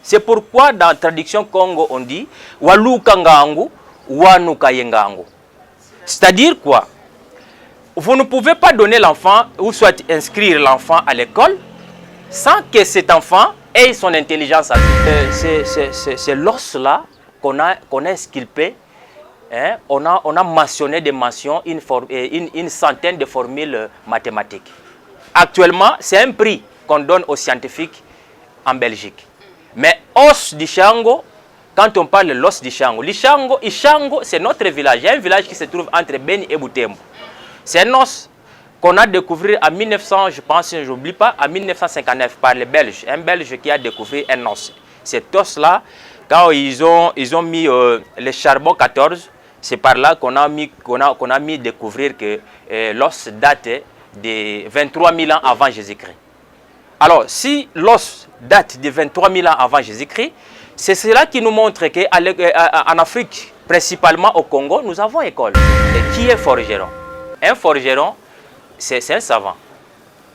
C'est pourquoi dans la traduction Congo, on dit Waluka ngangu, wanuka yengangu. C'est-à-dire quoi? Vous ne pouvez pas donner l'enfant ou soit inscrire l'enfant à l'école sans que cet enfant ait son intelligence. C'est l'os-là qu'on a sculpté. Hein? On a mentionné des mentions, une centaine de formules mathématiques. Actuellement, c'est un prix qu'on donne aux scientifiques en Belgique. Mais os d'Ishango, quand on parle de l'os d'Ishango, Ishango, c'est notre village. Il y a un village qui se trouve entre Beni et Butembo. C'est un os qu'on a découvert en 1900, je pense, je n'oublie pas, en 1959 par les Belges. Un Belge qui a découvert un os. Cet os-là, quand ils ont mis le charbon 14, c'est par là qu'on a mis découvrir que l'os date de 23 000 ans avant Jésus-Christ. Alors, si l'os date de 23 000 ans avant Jésus-Christ, c'est cela qui nous montre qu'en Afrique, principalement au Congo, nous avons école. Et qui est forgeron? Un forgeron, c'est un savant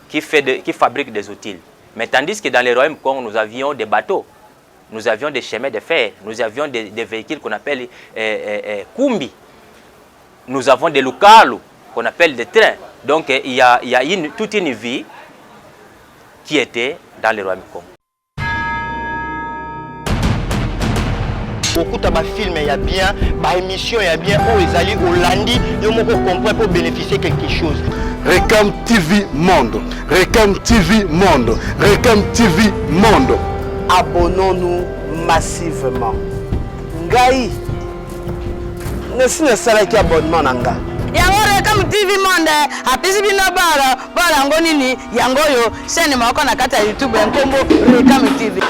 qui fabrique des outils. Mais tandis que dans les royaumes Congo, nous avions des bateaux, nous avions des chemins de fer, nous avions des véhicules qu'on appelle kumbi. Nous avons des lukalu, qu'on appelle des trains. Donc, il y a toute une vie qui était dans les royaumes Congo. Beaucoup de films, il y a bien, par émission, il y a bien, où ils allaient au lundi, ils vont comprendre pour bénéficier de quelque chose. Recam TV Monde, Recam TV Monde, Recam TV Monde. Abonnons-nous massivement. Ngai, ne sais pas abonnement nanga. Yango Recam TV Monde, apisi bino bara ngo nini yango yo sene mako na kata YouTube nkombo Recam TV.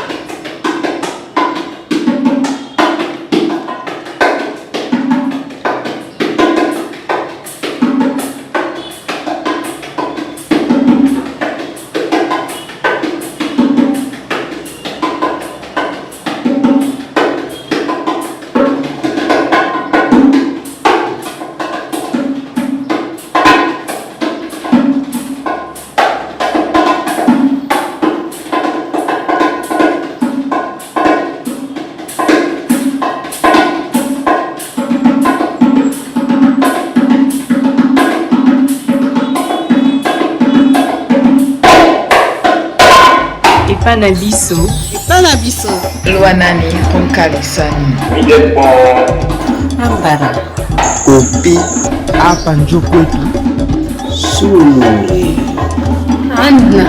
Panabiso. Panabiso. Luanani Ronkalisani. Ambara. Kopi. Apanjokopi. Sulu. Andna.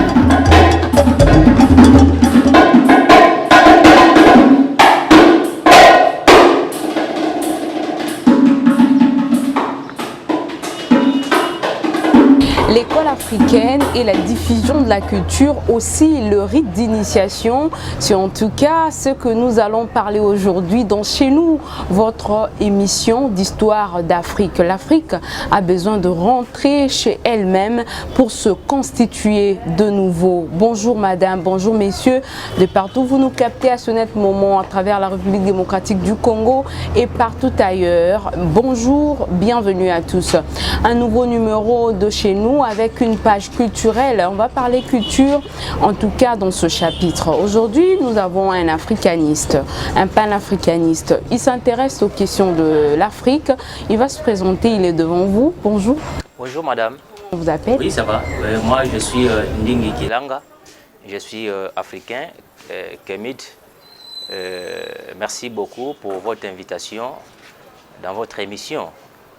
L'école africaine et la diffusion de la culture, aussi le rite d'initiation, c'est en tout cas ce que nous allons parler aujourd'hui dans Chez nous, votre émission d'histoire d'Afrique. L'Afrique a besoin de rentrer chez elle-même pour se constituer de nouveau. Bonjour madame, bonjour messieurs, de partout vous nous captez à ce net moment à travers la République démocratique du Congo et partout ailleurs. Bonjour, bienvenue à tous. Un nouveau numéro de Chez nous avec une page culturelle. On va parler culture, en tout cas dans ce chapitre. Aujourd'hui, nous avons un africaniste, un panafricaniste. Il s'intéresse aux questions de l'Afrique. Il va se présenter, il est devant vous. Bonjour. Bonjour madame. On vous appelle? Oui, ça va. Moi, je suis Ndingi Kilanga. Je suis africain, Kemid. Merci beaucoup pour votre invitation dans votre émission.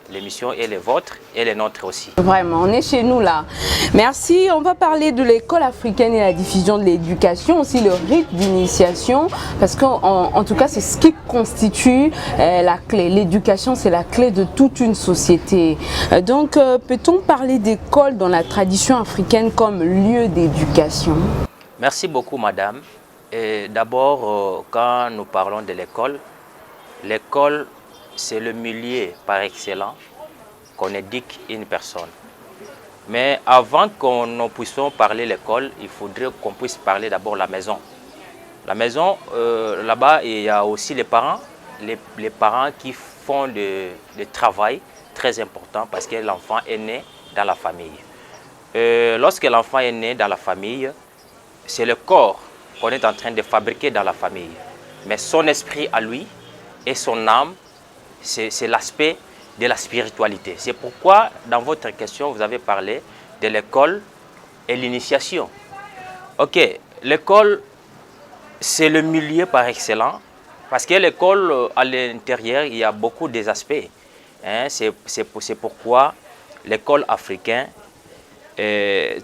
L'émission est la vôtre et la nôtre aussi. Vraiment, on est chez nous là. Merci. On va parler de l'école africaine et la diffusion de l'éducation, aussi le rite d'initiation, parce qu'en tout cas, c'est ce qui constitue la clé. L'éducation, c'est la clé de toute une société. Donc, peut-on parler d'école dans la tradition africaine comme lieu d'éducation? Merci beaucoup, madame. D'abord, quand nous parlons de l'école, l'école, c'est le milieu par excellence qu'on éduque une personne. Mais avant qu'on ne puisse parler de l'école, il faudrait qu'on puisse parler d'abord de la maison. La maison, là-bas, il y a aussi les parents qui font le travail très important parce que l'enfant est né dans la famille. Lorsque l'enfant est né dans la famille, c'est le corps qu'on est en train de fabriquer dans la famille. Mais son esprit à lui et son âme, c'est l'aspect de la spiritualité. C'est pourquoi, dans votre question, vous avez parlé de l'école et l'initiation. Ok, l'école, c'est le milieu par excellence, parce que l'école, à l'intérieur, il y a beaucoup des aspects. Hein, c'est pourquoi l'école africaine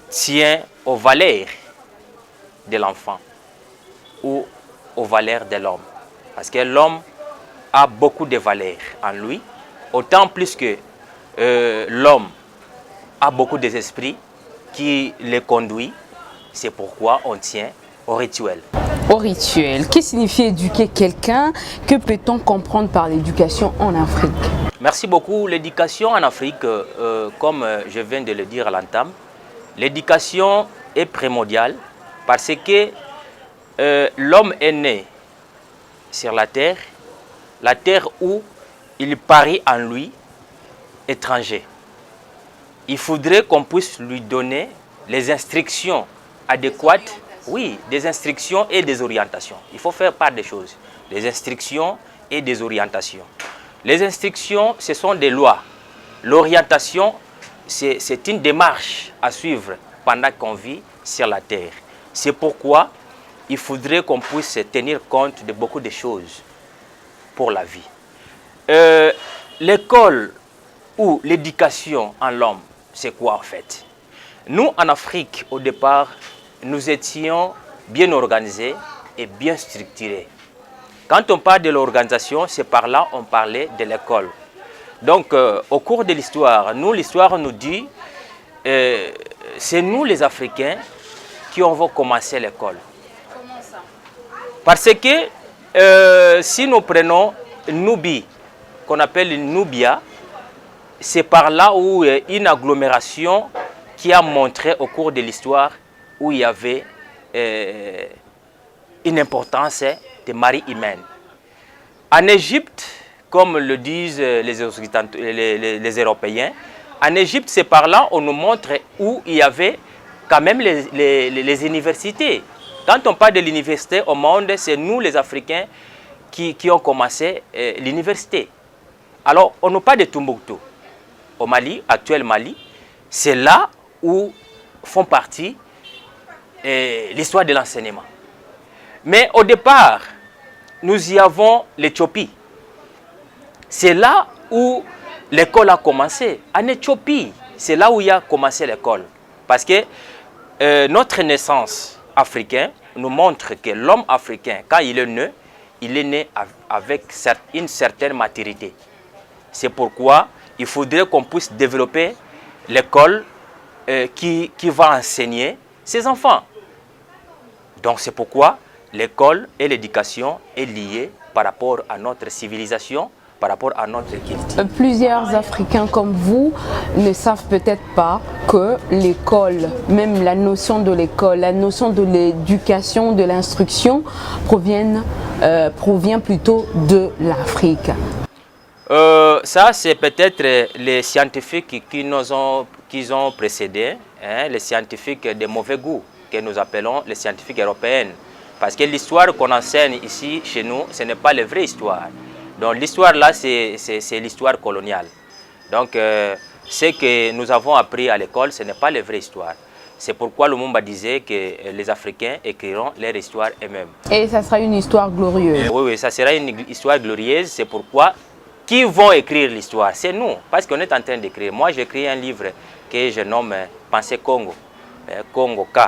tient aux valeurs de l'enfant ou aux valeurs de l'homme. Parce que l'homme a beaucoup de valeurs en lui, autant plus que l'homme a beaucoup d'esprits qui le conduit. C'est pourquoi on tient au rituel. Au rituel. Qu'est-ce que signifie éduquer quelqu'un? Que peut-on comprendre par l'éducation en Afrique? Merci beaucoup. L'éducation en Afrique, comme je viens de le dire à l'entame, l'éducation est primordiale parce que l'homme est né sur la terre où il parie en lui étranger. Il faudrait qu'on puisse lui donner les instructions adéquates, oui, des instructions et des orientations. Il faut faire part des choses, des instructions et des orientations. Les instructions, ce sont des lois. L'orientation, c'est une démarche à suivre pendant qu'on vit sur la terre. C'est pourquoi il faudrait qu'on puisse tenir compte de beaucoup de choses pour la vie. L'école ou l'éducation en l'homme, c'est quoi en fait? Nous, en Afrique, au départ, nous étions bien organisés et bien structurés. Quand on parle de l'organisation, c'est par là on parlait de l'école. Donc, au cours de l'histoire, l'histoire nous dit, c'est nous les Africains qui avons commencé l'école. Comment ça? Parce que si nous prenons Nubi, qu'on appelle Nubia, c'est par là où une agglomération qui a montré au cours de l'histoire où il y avait une importance de marée humaine. En Égypte, comme le disent les Européens, en Égypte, c'est par là on nous montre où il y avait quand même les universités. Quand on parle de l'université au monde, c'est nous les Africains qui ont commencé l'université. Alors, on nous parle de Tombouctou. Au Mali, actuel Mali, c'est là où font partie l'histoire de l'enseignement. Mais au départ, nous y avons l'Éthiopie. C'est là où l'école a commencé. En Éthiopie, c'est là où il a commencé l'école. Parce que notre naissance africaine nous montre que l'homme africain, quand il est né avec une certaine maturité. C'est pourquoi il faudrait qu'on puisse développer l'école qui va enseigner ses enfants. Donc c'est pourquoi l'école et l'éducation est liée par rapport à notre civilisation, par rapport à notre culture. Plusieurs Africains comme vous ne savent peut-être pas que l'école, même la notion de l'école, la notion de l'éducation, de l'instruction provient plutôt de l'Afrique. Ça, c'est peut-être les scientifiques qui ont précédé, hein, les scientifiques de mauvais goût, que nous appelons les scientifiques européens. Parce que l'histoire qu'on enseigne ici, chez nous, ce n'est pas la vraie histoire. Donc l'histoire là, c'est l'histoire coloniale. Donc ce que nous avons appris à l'école, ce n'est pas la vraie histoire. C'est pourquoi Lumumba disait que les Africains écriront leur histoire eux-mêmes. Et ça sera une histoire glorieuse. Oui, ça sera une histoire glorieuse. C'est pourquoi qui vont écrire l'histoire? C'est nous, parce qu'on est en train d'écrire. Moi, j'écris un livre que je nomme Pensée Congo. Congo K.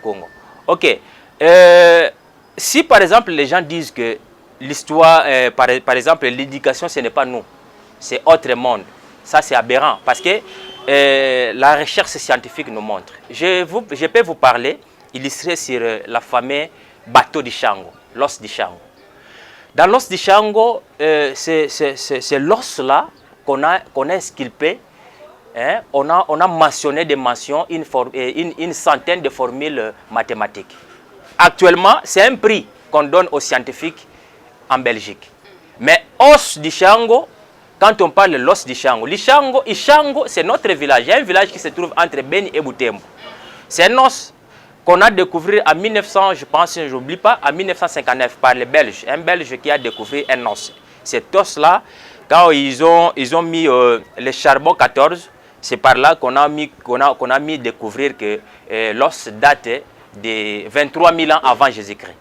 Congo. Ok. Si par exemple les gens disent que l'histoire, par exemple l'éducation, ce n'est pas nous, c'est autre monde, ça c'est aberrant parce que la recherche scientifique nous montre. Je peux vous parler, illustrer sur la fameuse bateau du Chango, l'os du Chango. Dans l'os du Chango, c'est l'os là qu'on a sculpté. Hein, on a mentionné des mentions, une centaine de formules mathématiques. Actuellement, c'est un prix qu'on donne aux scientifiques en Belgique. Mais os du Chango, quand on parle de l'os du Chango, Ishango, c'est notre village. Il y a un village qui se trouve entre Beni et Butembo. C'est un os qu'on a découvert en 1900, je pense, j'oublie pas, en 1959 par les Belges. Un Belge qui a découvert un os. Cet os-là, quand ils ont mis le charbon 14, c'est par là qu'on a mis découvrir que l'os date de 23 000 ans avant Jésus-Christ.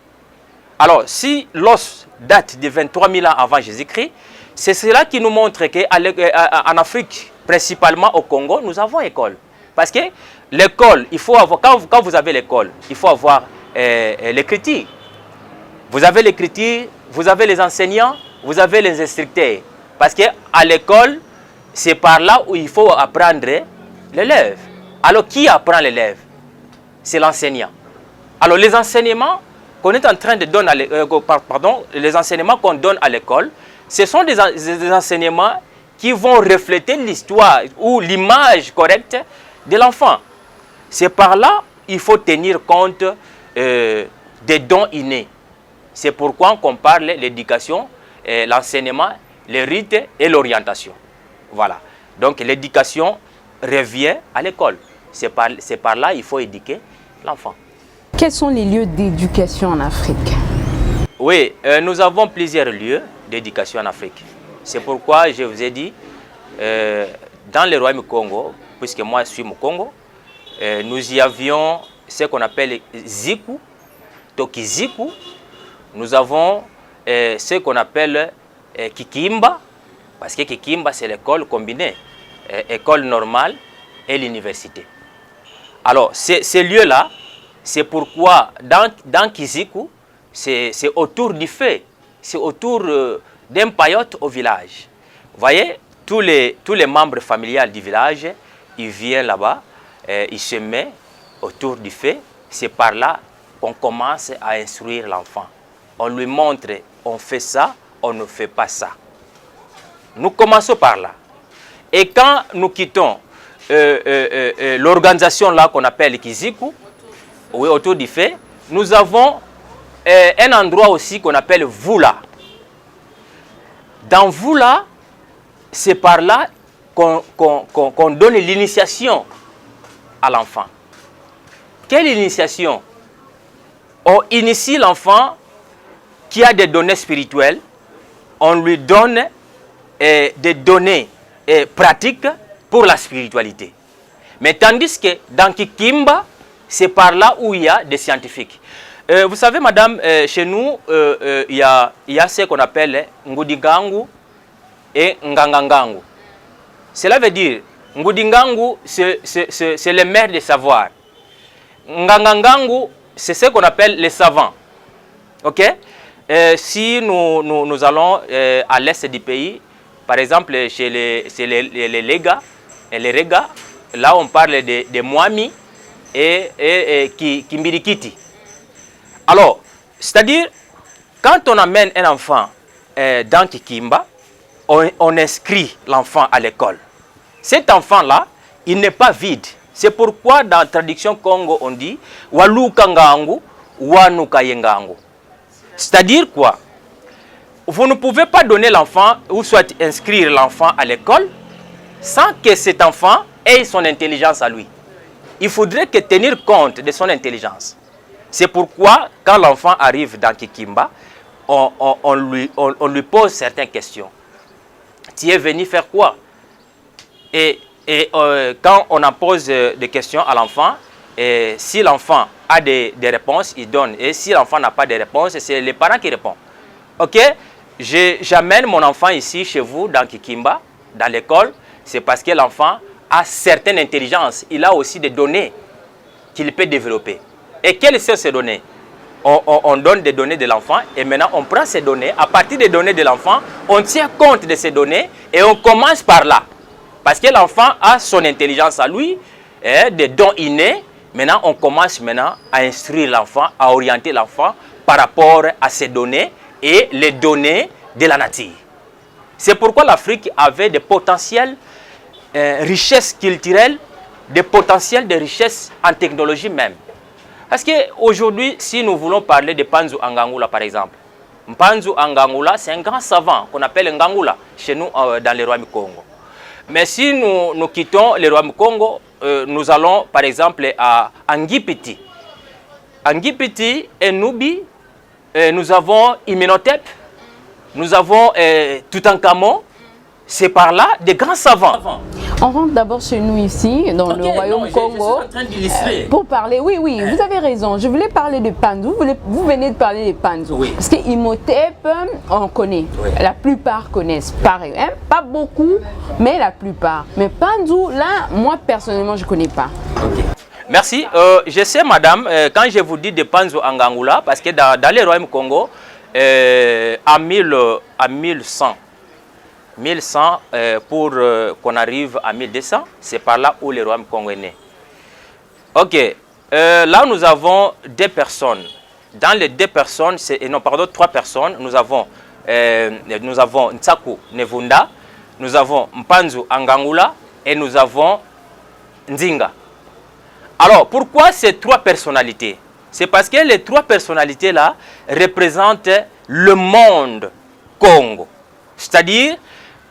Alors, si l'os date de 23 000 ans avant Jésus-Christ, c'est cela qui nous montre qu'en Afrique, principalement au Congo, nous avons école. Parce que l'école, il faut avoir, quand vous avez l'école, il faut avoir l'écriture. Vous avez l'écriture, vous avez les enseignants, vous avez les instructeurs. Parce qu'à l'école, c'est par là où il faut apprendre l'élève. Alors, qui apprend l'élève? C'est l'enseignant. Alors, les enseignements qu'on est en train de donner, les enseignements qu'on donne à l'école, ce sont des enseignements qui vont refléter l'histoire ou l'image correcte de l'enfant. C'est par là qu'il faut tenir compte des dons innés. C'est pourquoi on parle de l'éducation, l'enseignement, les rites et l'orientation. Voilà. Donc l'éducation revient à l'école. C'est par là qu'il faut éduquer l'enfant. Quels sont les lieux d'éducation en Afrique? Oui, nous avons plusieurs lieux d'éducation en Afrique. C'est pourquoi je vous ai dit, dans le royaume Congo, puisque moi je suis au Congo, nous y avions ce qu'on appelle Ziku, Tokiziku. Nous avons ce qu'on appelle Kikimba, parce que Kikimba c'est l'école combinée, école normale et l'université. Alors, ces lieux-là, c'est pourquoi dans Kiziku, c'est autour du feu, c'est autour d'un paillote au village. Vous voyez, tous les membres familiaux du village, ils viennent là-bas, ils se mettent autour du feu. C'est par là qu'on commence à instruire l'enfant. On lui montre, on fait ça, on ne fait pas ça. Nous commençons par là. Et quand nous quittons l'organisation là qu'on appelle Kiziku, oui, autour du feu, nous avons un endroit aussi qu'on appelle Vula. Dans Vula, c'est par là qu'on donne l'initiation à l'enfant. Quelle initiation? On initie l'enfant qui a des données spirituelles, on lui donne des données pratiques pour la spiritualité. Mais tandis que dans Kikimba, c'est par là où il y a des scientifiques. Vous savez, madame, chez nous, il y a ce qu'on appelle Ngudingangu et Ngangangangu. Cela veut dire, Ngudingangu, c'est le maire des savoirs. Ngangangangu, c'est ce qu'on appelle les savants. Ok? Si nous allons à l'est du pays, par exemple, chez les Lega, là on parle de Mwami et Kimbirikiti. Alors, c'est-à-dire, quand on amène un enfant dans Kikimba, on inscrit l'enfant à l'école. Cet enfant-là, il n'est pas vide. C'est pourquoi dans la traduction Congo, on dit « Waluka ngangu, wanuka yengangu ». C'est-à-dire quoi? Vous ne pouvez pas donner l'enfant ou soit inscrire l'enfant à l'école sans que cet enfant ait son intelligence à lui. Il faudrait que tenir compte de son intelligence. C'est pourquoi quand l'enfant arrive dans Kikimba, on lui pose certaines questions. Tu es venu faire quoi? Et quand on en pose des questions à l'enfant, si l'enfant a des réponses, il donne. Et si l'enfant n'a pas de réponses, c'est les parents qui répondent. Ok? J'amène mon enfant ici chez vous dans Kikimba, dans l'école, c'est parce que l'enfant a certaines intelligences. Il a aussi des données qu'il peut développer. Et quelles sont ces données? On donne des données de l'enfant et maintenant on prend ces données. À partir des données de l'enfant, on tient compte de ces données et on commence par là. Parce que l'enfant a son intelligence à lui, des dons innés. Maintenant, on commence à instruire l'enfant, à orienter l'enfant par rapport à ces données et les données de la nature. C'est pourquoi l'Afrique avait des potentiels richesses culturelles, des potentiels de richesses en technologie même. Parce qu'aujourd'hui, si nous voulons parler de Mpanzu Ngangula par exemple, Mpanzu Ngangula, c'est un grand savant qu'on appelle Ngangula chez nous dans le royaume Congo. Mais si nous quittons le royaume Congo, nous allons par exemple à Ngipiti. Angipiti et Nubi, nous avons Imhotep, nous avons Toutankhamon. C'est par là des grands savants. On rentre d'abord chez nous ici, dans le royaume Congo, pour parler. Oui, vous avez raison. Je voulais parler de Panzu. Vous venez de parler de Panzu. Oui. Parce que Imhotep, on connaît. Oui. La plupart connaissent. Pareil, hein? Pas beaucoup, mais la plupart. Mais Panzu, là, moi personnellement, je ne connais pas. Okay. Merci. Je sais, madame, quand je vous dis de Panzu Ngangula, parce que dans le royaume Congo, à 1100, pour qu'on arrive à 1200, c'est par là où le royaume Congo est né. Ok, là nous avons deux personnes. Dans les deux personnes, non pardon, trois personnes, nous avons Ntsaku Nevunda, nous avons Mpanzu Ngangula et nous avons Nzinga. Alors, pourquoi ces trois personnalités? C'est parce que les trois personnalités-là représentent le monde Congo. C'est-à-dire,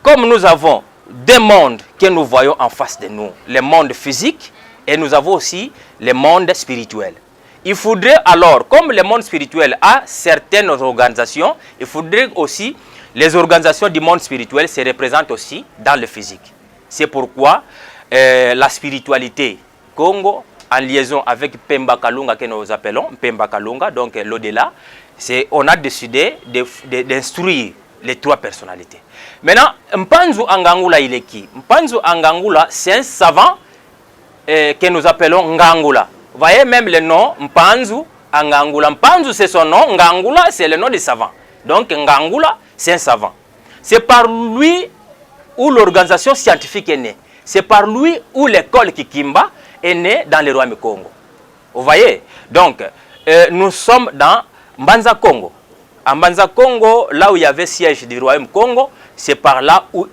comme nous avons deux mondes que nous voyons en face de nous, le monde physique et nous avons aussi le monde spirituel. Il faudrait alors, comme le monde spirituel a certaines organisations, il faudrait aussi les organisations du monde spirituel se représentent aussi dans le physique. C'est pourquoi la spiritualité Congo, en liaison avec Pemba Kalunga que nous appelons, Pemba Kalunga, donc l'au-delà, on a décidé d'instruire les trois personnalités. Maintenant, Mpanzu Ngangula, il est qui? Mpanzu Ngangula, c'est un savant que nous appelons Ngangula. Vous voyez même le nom Mpanzu Ngangula. Mpanzu, c'est son nom, Ngangula, c'est le nom du savant. Donc Ngangula, c'est un savant. C'est par lui où l'organisation scientifique est née. C'est par lui où l'école Kikimba est née dans le royaume Congo. Vous voyez? Donc, nous sommes dans Mbanza Congo. En Mbanza Congo, là où il y avait siège du royaume Congo, c'est par là où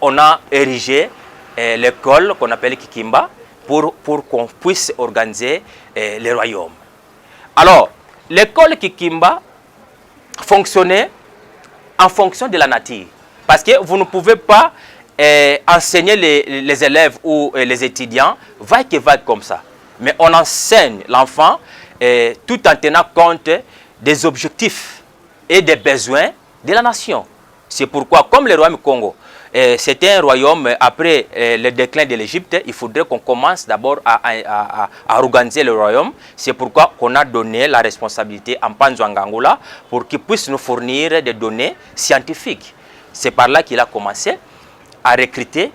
on a érigé l'école qu'on appelle Kikimba pour qu'on puisse organiser les royaumes. Alors, l'école Kikimba fonctionnait en fonction de la nature. Parce que vous ne pouvez pas enseigner les élèves ou les étudiants vague comme ça. Mais on enseigne l'enfant tout en tenant compte des objectifs et des besoins de la nation. C'est pourquoi, comme le royaume Congo, c'était un royaume, après le déclin de l'Égypte, il faudrait qu'on commence d'abord à organiser le royaume. C'est pourquoi on a donné la responsabilité à Mpanzu Ngangula pour qu'il puisse nous fournir des données scientifiques. C'est par là qu'il a commencé à recruter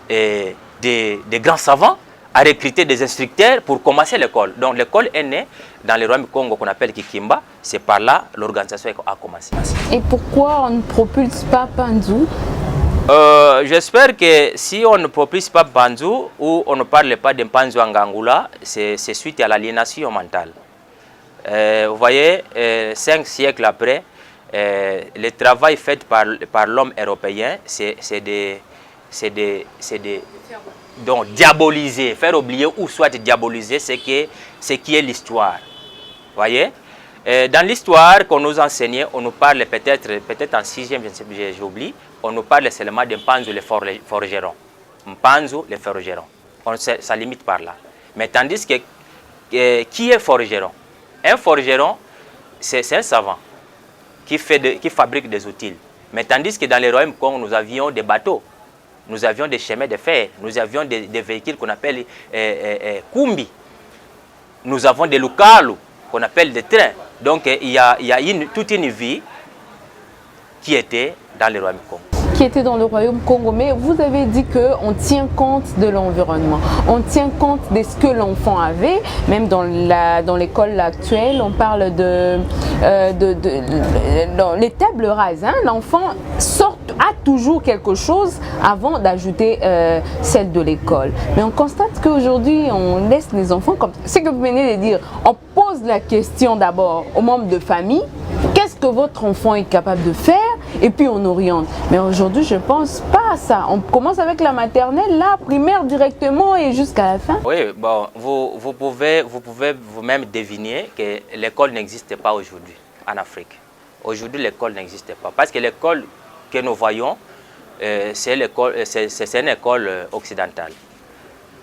des grands savants, à recruter des instructeurs pour commencer l'école. Donc l'école est née dans le royaume Congo qu'on appelle Kikimba. C'est par là l'organisation a commencé. Et pourquoi on ne propulse pas Panzu? J'espère que si on ne propulse pas Panzu ou on ne parle pas de Mpanzu Ngangula, c'est suite à l'aliénation mentale. Vous voyez, 5 siècles après, le travail fait par l'homme européen, donc diaboliser, faire oublier ou soit diaboliser ce qui est l'histoire. Vous voyez? Dans l'histoire qu'on nous enseignait, on nous parle peut-être en 6e, j'oublie, on nous parle seulement de Mpanzu le forgeron. Mpanzu le forgeron. Ça limite par là. Mais tandis que qui est forgeron? Un forgeron, c'est un savant qui fabrique des outils. Mais tandis que dans les royaumes Congo, nous avions des bateaux, nous avions des chemins de fer, nous avions des véhicules qu'on appelle kumbi, nous avons des lukalu qu'on appelle des trains. Donc il y a toute une vie qui était dans le royaume Congo. Qui était dans le royaume Congo, mais vous avez dit qu'on tient compte de l'environnement, on tient compte de ce que l'enfant avait, même dans l'école actuelle, on parle dans les tables rases, hein, l'enfant a toujours quelque chose avant d'ajouter celle de l'école. Mais on constate qu'aujourd'hui, on laisse les enfants, comme ce que vous venez de dire, on pose la question d'abord aux membres de famille, qu'est-ce que votre enfant est capable de faire, et puis on oriente. Mais aujourd'hui, je ne pense pas à ça. On commence avec la maternelle, la primaire directement et jusqu'à la fin. Oui, bon, vous pouvez vous-même deviner que l'école n'existe pas aujourd'hui en Afrique. Aujourd'hui, l'école n'existe pas. Parce que l'école que nous voyons, c'est une école occidentale.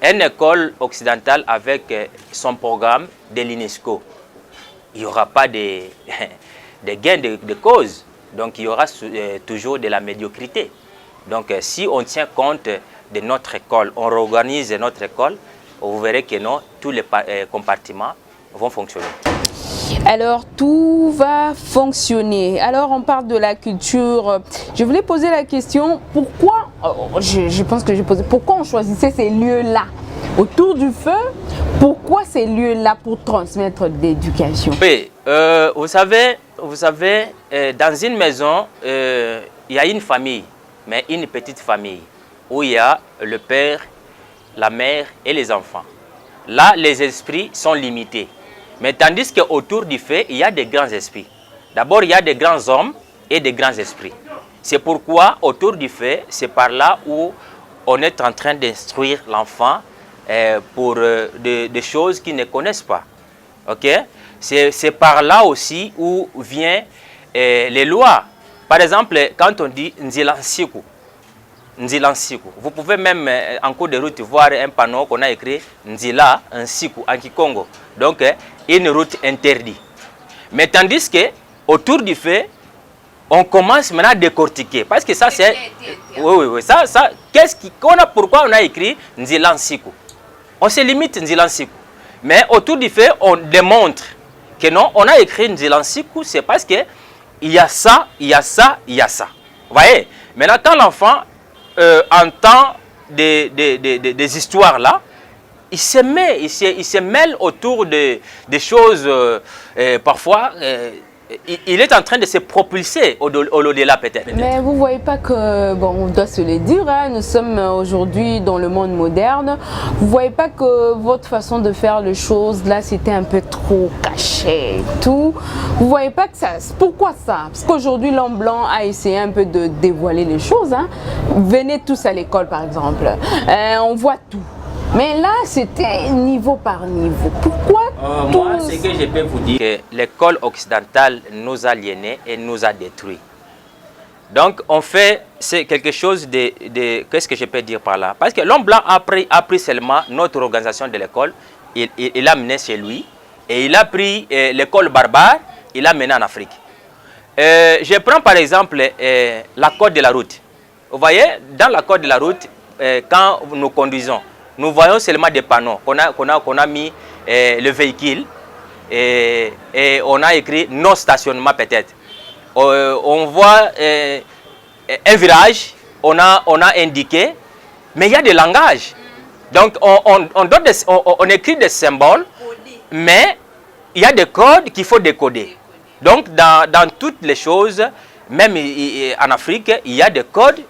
Une école occidentale avec son programme de l'UNESCO. il n'y aura pas de, de gain de cause. Donc, il y aura toujours de la médiocrité. Donc, si on tient compte de notre école, on réorganise notre école, vous verrez que non, tous les compartiments vont fonctionner. Alors, tout va fonctionner. Alors, on parle de la culture. Je voulais poser la question, pourquoi, je pense que j'ai posé, pourquoi on choisissait ces lieux-là autour du feu? Pourquoi ces lieux-là pour transmettre de l'éducation? Oui, vous savez, dans une maison, il y a une famille, mais une petite famille, où il y a le père, la mère et les enfants. Là, les esprits sont limités. Mais tandis qu'autour du feu, il y a des grands esprits. D'abord, il y a des grands hommes et des grands esprits. C'est pourquoi, autour du feu, c'est par là où on est en train d'instruire l'enfant pour des choses qu'ils ne connaissent pas. Okay? C'est par là aussi où viennent les lois. Par exemple, quand on dit Nzilansiku, vous pouvez même en cours de route voir un panneau qu'on a écrit Nzila, Nsiku, en Kikongo. Donc, une route interdite. Mais tandis que autour du feu, on commence maintenant à décortiquer. Parce que ça, c'est... Oui. Ça, pourquoi on a écrit Nzilansiku? On se limite Nzilansiku. Mais autour du feu, on démontre que non, on a écrit Nzilansiku, c'est parce que il y a ça, il y a ça, il y a ça. Vous voyez? Maintenant, quand l'enfant entend des histoires là, il se mêle autour des choses, parfois, il est en train de se propulser au-delà peut-être. Mais vous ne voyez pas que, bon, on doit se le dire, hein, nous sommes aujourd'hui dans le monde moderne, vous ne voyez pas que votre façon de faire les choses, là, c'était un peu trop caché et tout. Vous ne voyez pas que ça... Pourquoi ça? Parce qu'aujourd'hui, l'homme blanc a essayé un peu de dévoiler les choses. Hein. Venez tous à l'école, par exemple. On voit tout. Mais là, c'était niveau par niveau. Pourquoi moi, ce que je peux vous dire, que l'école occidentale nous a aliénés et nous a détruits. Donc, on fait quelque chose de qu'est-ce que je peux dire par là? Parce que l'homme blanc a pris seulement notre organisation de l'école, il l'a mené chez lui, et il a pris l'école barbare, il l'a mené en Afrique. Je prends par exemple la code de la route. Vous voyez, dans la code de la route, quand nous conduisons, nous voyons seulement des panneaux qu'on a mis le véhicule et on a écrit non stationnement peut-être. On voit un virage, on a indiqué, mais il y a des langages. Donc on écrit des symboles, mais il y a des codes qu'il faut décoder. Donc dans toutes les choses, même en Afrique, il y a des codes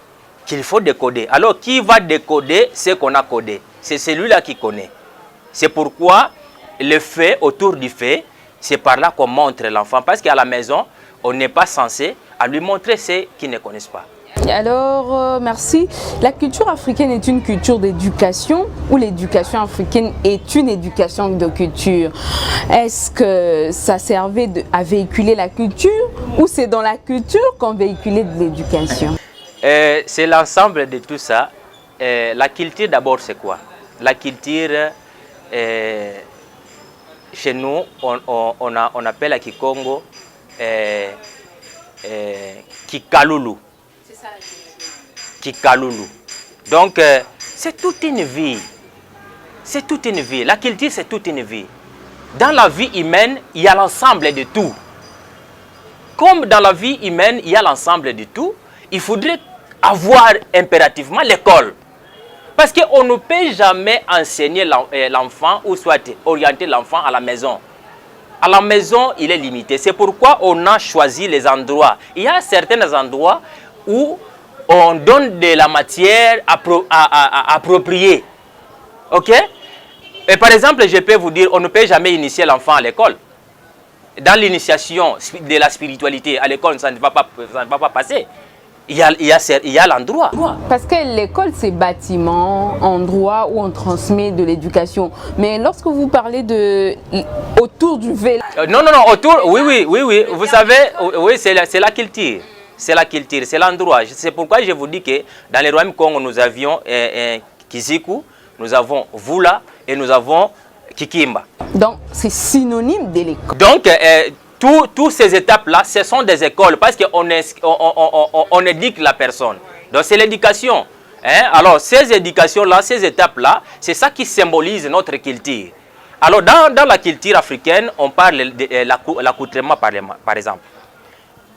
qu'il faut décoder. Alors qui va décoder ce qu'on a codé? C'est celui-là qui connaît. C'est pourquoi le fait, autour du fait, c'est par là qu'on montre l'enfant. Parce qu'à la maison, on n'est pas censé à lui montrer ce qu'ils ne connaissent pas. Alors, merci. La culture africaine est une culture d'éducation ou l'éducation africaine est une éducation de culture? Est-ce que ça servait à véhiculer la culture ou c'est dans la culture qu'on véhiculait de l'éducation? C'est l'ensemble de tout ça. La culture d'abord c'est quoi? La culture, chez nous, on appelle à Kikongo Kikalulu. C'est ça la culture. Kikalulu. Donc, c'est toute une vie. C'est toute une vie. La culture, c'est toute une vie. Dans la vie humaine, il y a l'ensemble de tout. Comme dans la vie humaine, il y a l'ensemble de tout, il faudrait avoir impérativement l'école. Parce qu'on ne peut jamais enseigner l'enfant ou soit orienter l'enfant à la maison. À la maison, il est limité. C'est pourquoi on a choisi les endroits. Il y a certains endroits où on donne de la matière appropriée. Ok? Et par exemple, je peux vous dire, on ne peut jamais initier l'enfant à l'école. Dans l'initiation de la spiritualité, à l'école, ça ne va pas passer. Il y a l'endroit. Parce que l'école, c'est bâtiment, endroit où on transmet de l'éducation. Mais lorsque vous parlez de autour du vélo... non, autour, oui. Vous savez, oui, c'est la culture. C'est la culture, c'est l'endroit. C'est pourquoi je vous dis que dans les royaumes Congo, nous avions Kiziku, nous avons Vula et nous avons Kikimba. Donc, c'est synonyme de l'école. Donc, toutes ces étapes-là, ce sont des écoles parce qu'on éduque la personne. Donc, c'est l'éducation. Hein? Alors, ces éducations-là, ces étapes-là, c'est ça qui symbolise notre culture. Alors, dans la culture africaine, on parle de l'accoutrement, par exemple.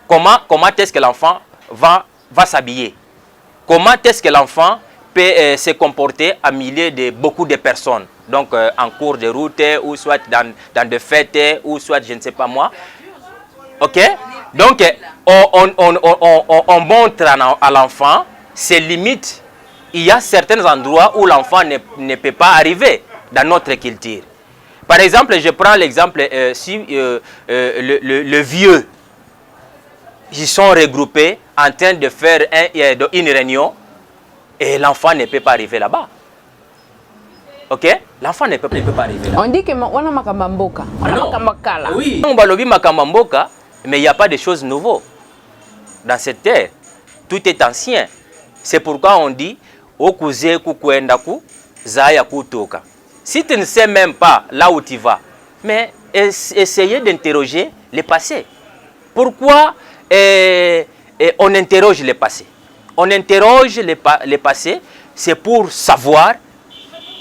Comment est-ce que l'enfant va s'habiller? Comment est-ce que l'enfant peut se comporter à milieu de beaucoup de personnes? Donc, en cours de route, ou soit dans des fêtes, ou soit, je ne sais pas moi. OK? Donc, on montre à l'enfant ses limites. Il y a certains endroits où l'enfant ne peut pas arriver dans notre culture. Par exemple, je prends l'exemple, si le vieux, ils sont regroupés en train de faire une réunion et l'enfant ne peut pas arriver là-bas. Ok? L'enfant ne peut pas arriver là-bas. On dit que on a makamamboka. Oui. On va lobby makamamboka, mais il n'y a pas de choses nouvelles dans cette terre. Tout est ancien. C'est pourquoi on dit okuze kukwendaku zaya kutoka. Si tu ne sais même pas là où tu vas, mais essayez d'interroger le passé. Pourquoi on interroge le passé? On interroge le passé, c'est pour savoir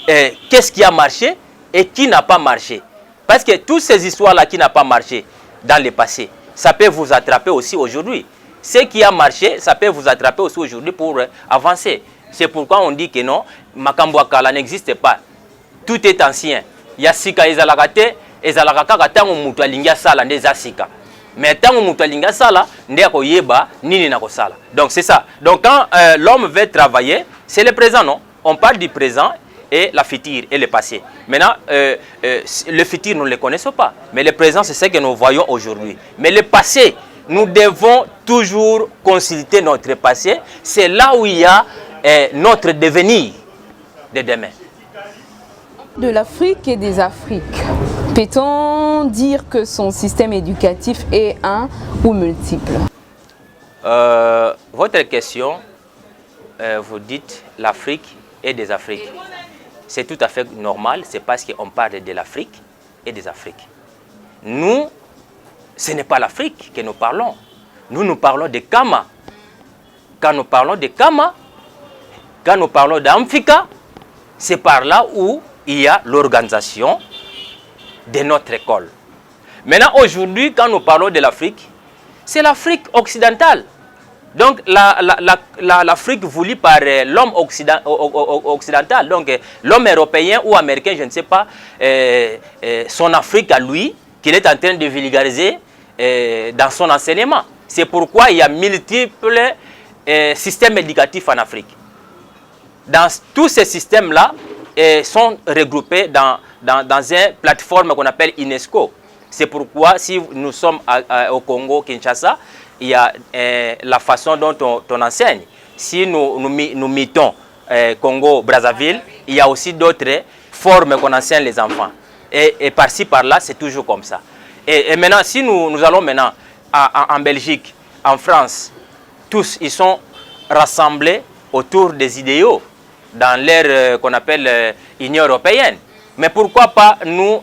qu'est-ce qui a marché et qui n'a pas marché. Parce que toutes ces histoires-là qui n'ont pas marché dans le passé, ça peut vous attraper aussi aujourd'hui. Ce qui a marché, ça peut vous attraper aussi aujourd'hui pour avancer. C'est pourquoi on dit que non, Makambo Akala n'existe pas. Tout est ancien. Il y a Sika Ezalakate, Ezalakaka, Tango Mutualinga Sala, Neza Sika. Mais Tango Mutualinga Sala, Ndeko Yeba, Nini Nako Sala. Donc c'est ça. Donc quand l'homme veut travailler, c'est le présent, non? On parle du présent et la future et le passé. Maintenant, le futur, nous ne le connaissons pas. Mais le présent, c'est ce que nous voyons aujourd'hui. Mais le passé, nous devons toujours consulter notre passé. C'est là où il y a notre devenir de demain. De l'Afrique et des Afriques, peut-on dire que son système éducatif est un ou multiple? Votre question, vous dites l'Afrique et des Afriques. C'est tout à fait normal, c'est parce qu'on parle de l'Afrique et des Afriques. Nous, ce n'est pas l'Afrique que nous parlons. Nous parlons de Kama. Quand nous parlons de Kama, quand nous parlons d'Amphika, c'est par là où il y a l'organisation de notre école. Maintenant, aujourd'hui, quand nous parlons de l'Afrique, c'est l'Afrique occidentale. Donc, l'Afrique voulue par l'homme occidental, donc l'homme européen ou américain, je ne sais pas, son Afrique à lui, qu'il est en train de vulgariser dans son enseignement. C'est pourquoi il y a multiples systèmes éducatifs en Afrique. Dans tous ces systèmes-là, sont regroupés dans une plateforme qu'on appelle UNESCO. C'est pourquoi, si nous sommes au Congo, Kinshasa, il y a la façon dont on enseigne. Si nous mettons Congo, Brazzaville, il y a aussi d'autres formes qu'on enseigne les enfants. Et par-ci, par-là, c'est toujours comme ça. Et maintenant, si nous allons maintenant en Belgique, en France, tous, ils sont rassemblés autour des idéaux dans l'ère qu'on appelle Union européenne. Mais pourquoi pas nous,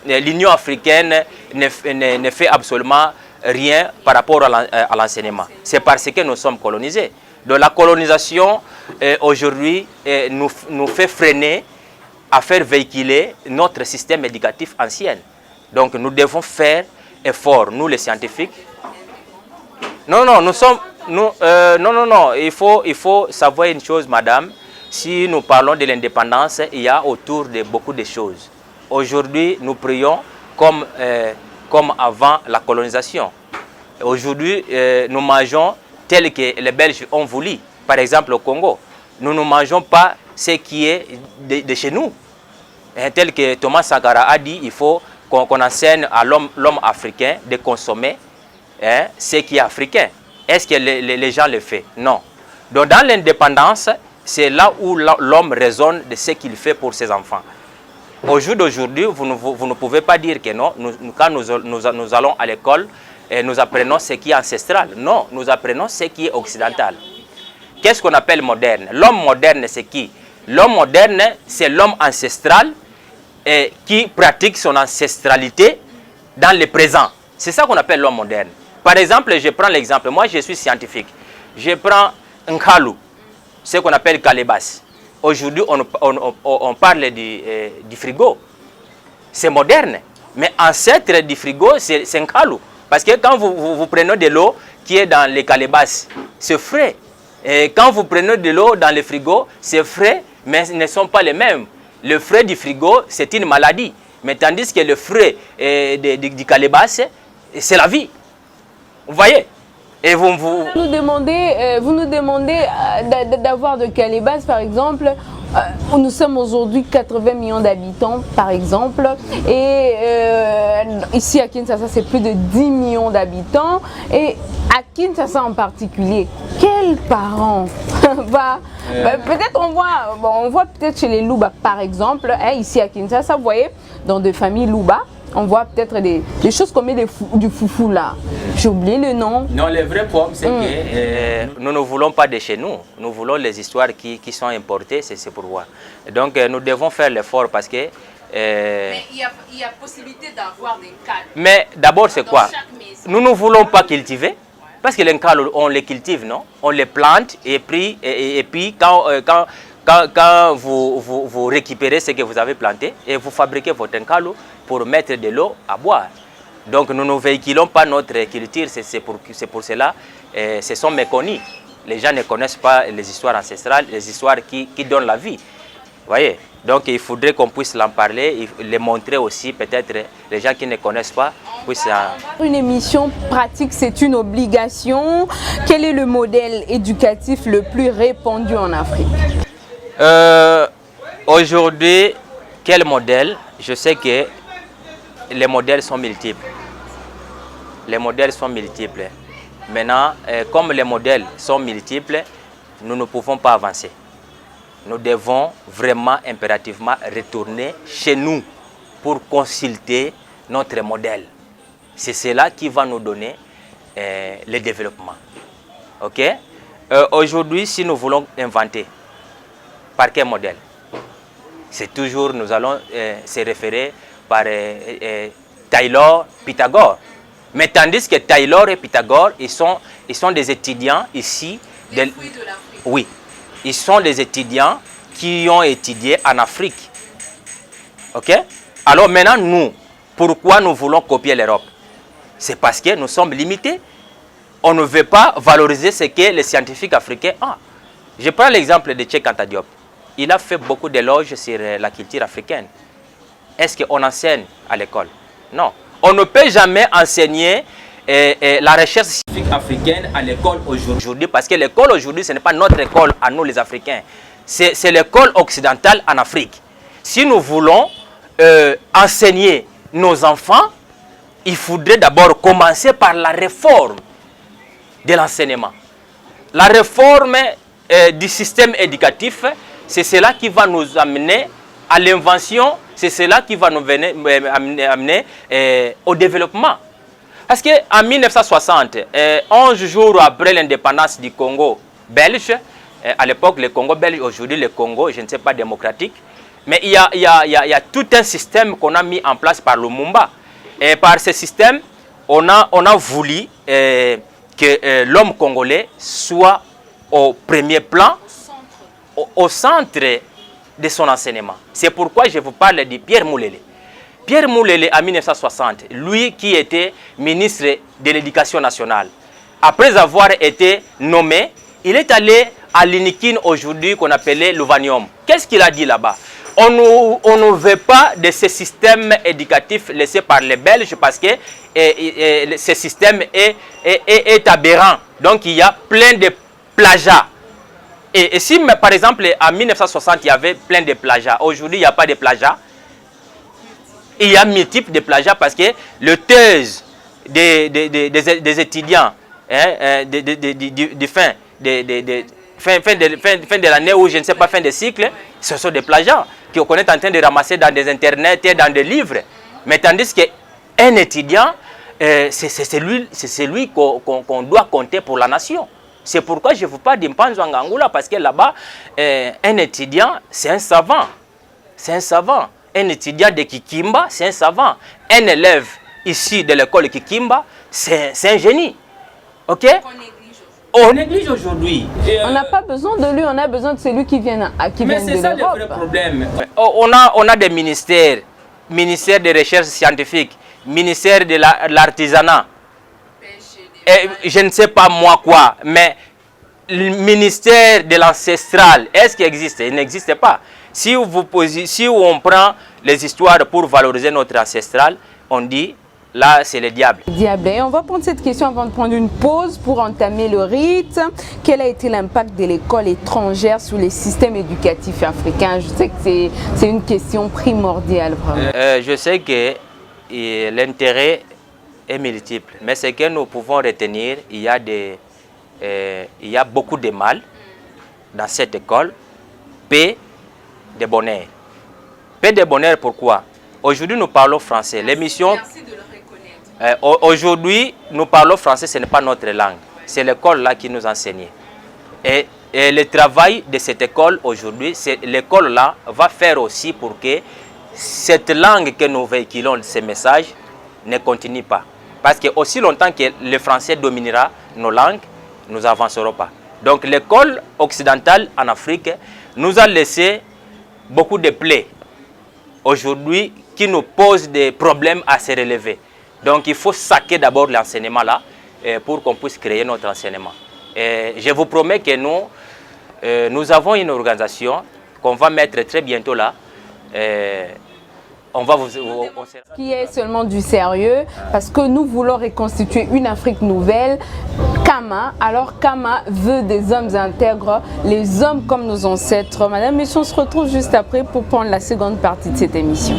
l'Union africaine ne fait absolument rien par rapport à l'enseignement? C'est parce que nous sommes colonisés. Donc la colonisation aujourd'hui nous fait freiner à faire véhiculer notre système éducatif ancien. Donc nous devons faire effort, nous les scientifiques. Non, il faut savoir une chose, madame. Si nous parlons de l'indépendance, il y a autour de beaucoup de choses. Aujourd'hui, nous prions comme avant la colonisation. Aujourd'hui, nous mangeons tel que les Belges ont voulu. Par exemple, au Congo, nous ne mangeons pas ce qui est de chez nous. Tel que Thomas Sankara a dit, il faut qu'on enseigne à l'homme africain de consommer ce qui est africain. Est-ce que les gens le font? Non. Donc dans l'indépendance, c'est là où l'homme raisonne de ce qu'il fait pour ses enfants. Au jour d'aujourd'hui, vous ne pouvez pas dire que non. Quand nous allons à l'école, nous apprenons ce qui est ancestral. Non, nous apprenons ce qui est occidental. Qu'est-ce qu'on appelle moderne? L'homme moderne, c'est qui? L'homme moderne, c'est l'homme ancestral qui pratique son ancestralité dans le présent. C'est ça qu'on appelle l'homme moderne. Par exemple, je prends l'exemple, moi je suis scientifique. Je prends un Nkalu, ce qu'on appelle Calebas. Aujourd'hui, on parle du frigo. C'est moderne. Mais ancêtre du frigo, c'est Nkalu. Parce que quand vous prenez de l'eau qui est dans les calebasses, c'est frais. Et quand vous prenez de l'eau dans le frigo, c'est frais, mais ce ne sont pas les mêmes. Le frais du frigo, c'est une maladie. Mais tandis que le frais du calebasse, c'est la vie. Vous voyez? Et vous nous demandez d'avoir de calebasses, par exemple. Nous sommes aujourd'hui 80 millions d'habitants, par exemple, et ici à Kinshasa, c'est plus de 10 millions d'habitants. Et à Kinshasa en particulier, quels parents peut-être on voit peut-être chez les Luba, par exemple, ici à Kinshasa, vous voyez, dans des familles Luba, on voit peut-être des choses comme du foufou là. J'ai oublié le nom. Non, le vrai problème, c'est que nous ne voulons pas de chez nous. Nous voulons les histoires qui sont importées, c'est pour voir. Donc, nous devons faire l'effort parce que... mais il y a possibilité d'avoir des cadres. Mais d'abord, c'est quoi? Nous ne voulons pas cultiver. Parce que les cadres, on les cultive, non? On les plante et puis quand vous récupérez ce que vous avez planté et vous fabriquez votre encalo pour mettre de l'eau à boire. Donc nous ne véhiculons pas notre culture, c'est pour cela, ce sont méconnus. Les gens ne connaissent pas les histoires ancestrales, les histoires qui donnent la vie. Vous voyez? Donc il faudrait qu'on puisse l'en parler, les montrer aussi, peut-être les gens qui ne connaissent pas puissent... Une émission pratique, c'est une obligation. Quel est le modèle éducatif le plus répandu en Afrique? Aujourd'hui, quel modèle? Je sais que les modèles sont multiples. Les modèles sont multiples. Maintenant, comme les modèles sont multiples, nous ne pouvons pas avancer. Nous devons vraiment impérativement retourner chez nous pour consulter notre modèle. C'est cela qui va nous donner le développement. Ok? Aujourd'hui, si nous voulons inventer, par quel modèle? C'est toujours, nous allons se référer par Taylor, Pythagore. Mais tandis que Taylor et Pythagore, ils sont des étudiants ici. Des fruits de l'Afrique. Oui, ils sont des étudiants qui ont étudié en Afrique. Ok? Alors maintenant, nous, pourquoi nous voulons copier l'Europe? C'est parce que nous sommes limités. On ne veut pas valoriser ce que les scientifiques africains ont. Je prends l'exemple de Cheikh Anta Diop. Il a fait beaucoup d'éloges sur la culture africaine. Est-ce qu'on enseigne à l'école? Non. On ne peut jamais enseigner la recherche scientifique africaine à l'école aujourd'hui. Parce que l'école aujourd'hui, ce n'est pas notre école à nous les Africains. C'est l'école occidentale en Afrique. Si nous voulons enseigner nos enfants, il faudrait d'abord commencer par la réforme de l'enseignement. La réforme du système éducatif, c'est cela qui va nous amener à l'invention, c'est cela qui va nous amener au développement. Parce qu'en 1960, 11 jours après l'indépendance du Congo belge, à l'époque le Congo belge, aujourd'hui le Congo, je ne sais pas, démocratique, mais il y a tout un système qu'on a mis en place par Lumumba. Et par ce système, on a voulu que l'homme congolais soit au premier plan, au centre de son enseignement. C'est pourquoi je vous parle de Pierre Moulele. Pierre Moulele, en 1960, lui qui était ministre de l'Éducation nationale, après avoir été nommé, il est allé à l'Inikin aujourd'hui qu'on appelait l'Ovanium. Qu'est-ce qu'il a dit là-bas? On ne veut pas de ce système éducatif laissé par les Belges parce que ce système est aberrant. Donc il y a plein de plagiats. Et si, par exemple, en 1960, il y avait plein de plagiats, aujourd'hui, il n'y a pas de plagiats. Il y a multiples de plagiats parce que le thèse des étudiants de fin de l'année ou je ne sais pas, fin de cycle, ce sont des plagiats qu'on est en train de ramasser dans des internets et dans des livres. Mais tandis qu'un étudiant, c'est celui qu'on doit compter pour la nation. C'est pourquoi je vous parle d'Impanzo Ngangula, parce que là-bas, un étudiant, c'est un savant. C'est un savant. un étudiant de Kikimba, c'est un savant. Un élève ici de l'école Kikimba, c'est un génie. Ok? On néglige aujourd'hui. On n'a pas besoin de lui, on a besoin de celui qui vient de l'Europe. Mais c'est ça le vrai problème. On a des ministères. Ministère des recherches scientifiques, ministère de l'artisanat. Je ne sais pas moi quoi, mais le ministère de l'ancestral, est-ce qu'il existe? Il n'existe pas. Si on prend les histoires pour valoriser notre ancestral, on dit, là, c'est le diable. Diable. Et on va prendre cette question avant de prendre une pause pour entamer le rite. Quel a été l'impact de l'école étrangère sur les systèmes éducatifs africains? Je sais que c'est une question primordiale. Je sais que l'intérêt est multiple, mais ce que nous pouvons retenir, il y a beaucoup de mal dans cette école. Paix de bonheur. Paix de bonheur, pourquoi? Aujourd'hui, nous parlons français. L'émission... Aujourd'hui, nous parlons français, ce n'est pas notre langue. C'est l'école là qui nous enseigne. Et le travail de cette école aujourd'hui, l'école là va faire aussi pour que cette langue que nous véhiculons, ces messages, ne continue pas. Parce que aussi longtemps que le français dominera nos langues, nous n'avancerons pas. Donc l'école occidentale en Afrique nous a laissé beaucoup de plaies aujourd'hui qui nous posent des problèmes à se relever. Donc il faut saquer d'abord l'enseignement là pour qu'on puisse créer notre enseignement. Et je vous promets que nous avons une organisation qu'on va mettre très bientôt là. Qui est seulement du sérieux, parce que nous voulons reconstituer une Afrique nouvelle. Kama, alors Kama veut des hommes intègres, les hommes comme nos ancêtres. Madame, messieurs, on se retrouve juste après pour prendre la seconde partie de cette émission.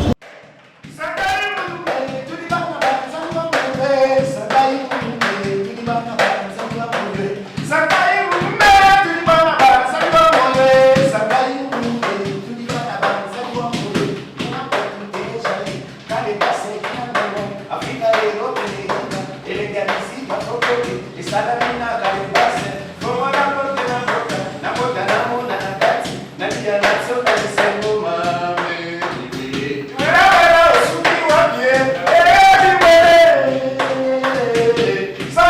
Salam